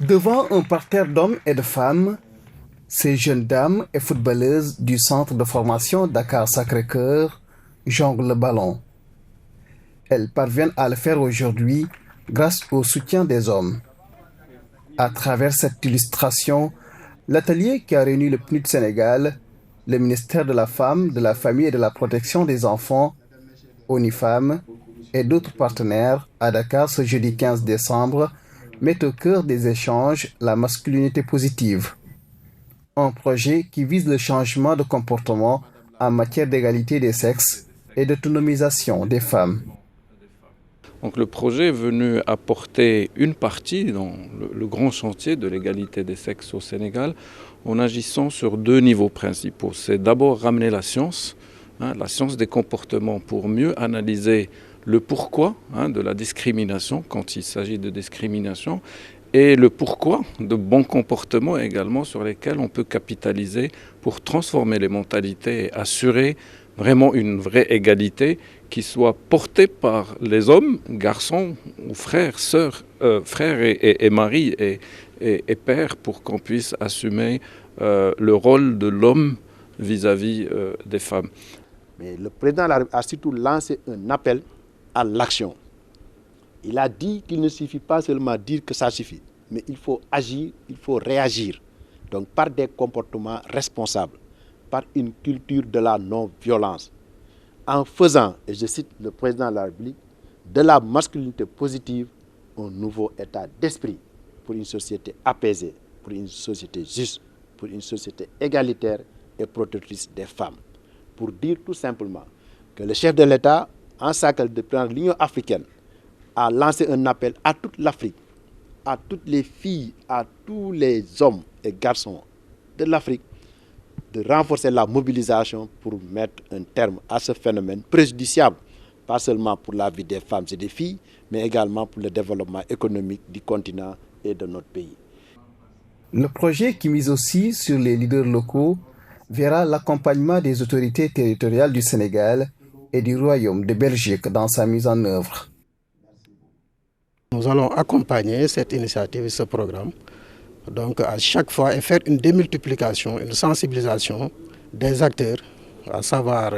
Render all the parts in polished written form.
Devant un parterre d'hommes et de femmes, ces jeunes dames et footballeuses du centre de formation Dakar Sacré-Cœur jonglent le ballon. Elles parviennent à le faire aujourd'hui grâce au soutien des hommes. À travers cette illustration, l'atelier qui a réuni le PNUD Sénégal, le ministère de la Femme, de la Famille et de la Protection des Enfants, ONIFAM et d'autres partenaires à Dakar ce jeudi 15 décembre met au cœur des échanges la masculinité positive. Un projet qui vise le changement de comportement en matière d'égalité des sexes et d'autonomisation des femmes. Donc le projet est venu apporter une partie dans le grand chantier de l'égalité des sexes au Sénégal en agissant sur deux niveaux principaux. C'est d'abord ramener la science des comportements pour mieux analyser le pourquoi de la discrimination quand il s'agit de discrimination et le pourquoi de bons comportements également sur lesquels on peut capitaliser pour transformer les mentalités et assurer vraiment une vraie égalité qui soit portée par les hommes, garçons ou frères, sœurs, frères et maris et pères pour qu'on puisse assumer le rôle de l'homme vis-à-vis des femmes. Mais le président a surtout lancé un appel à l'action. Il a dit qu'il ne suffit pas seulement dire que ça suffit, mais il faut agir, il faut réagir. Donc par des comportements responsables, par une culture de la non-violence, en faisant, et je cite le président de la République, de la masculinité positive un nouveau état d'esprit pour une société apaisée, pour une société juste, pour une société égalitaire et protectrice des femmes. Pour dire tout simplement que le chef de l'État, en sa qualité de président de l'Union africaine, a lancé un appel à toute l'Afrique, à toutes les filles, à tous les hommes et garçons de l'Afrique, de renforcer la mobilisation pour mettre un terme à ce phénomène préjudiciable, pas seulement pour la vie des femmes et des filles, mais également pour le développement économique du continent et de notre pays. Le projet qui mise aussi sur les leaders locaux verra l'accompagnement des autorités territoriales du Sénégal et du Royaume de Belgique dans sa mise en œuvre. Nous allons accompagner cette initiative et ce programme, donc à chaque fois, et faire une démultiplication, une sensibilisation des acteurs, à savoir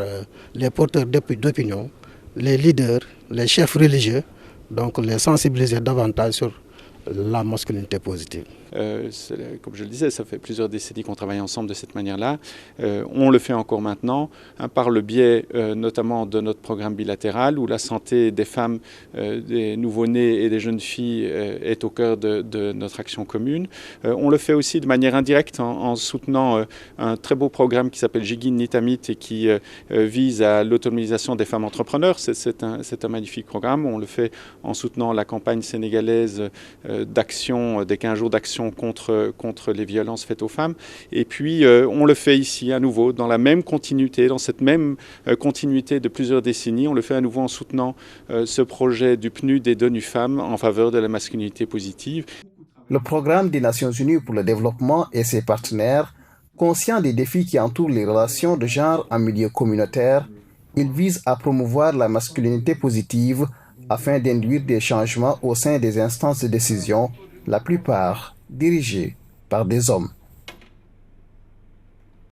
les porteurs d'opinion, les leaders, les chefs religieux, donc les sensibiliser davantage sur la masculinité positive. Comme je le disais, ça fait plusieurs décennies qu'on travaille ensemble de cette manière-là. On le fait encore maintenant, par le biais notamment de notre programme bilatéral où la santé des femmes, des nouveau-nés et des jeunes filles est au cœur de notre action commune. On le fait aussi de manière indirecte en soutenant un très beau programme qui s'appelle Jigin Nitamit et qui vise à l'autonomisation des femmes entrepreneurs. C'est un magnifique programme. On le fait en soutenant la campagne sénégalaise d'action, des 15 jours d'action contre les violences faites aux femmes. Et puis, on le fait ici à nouveau, dans la même continuité, dans cette même continuité de plusieurs décennies. On le fait à nouveau en soutenant ce projet du PNUD et d'ONU-Femmes en faveur de la masculinité positive. Le programme des Nations Unies pour le développement et ses partenaires, conscients des défis qui entourent les relations de genre en milieu communautaire, il vise à promouvoir la masculinité positive afin d'induire des changements au sein des instances de décision, la plupart dirigées par des hommes.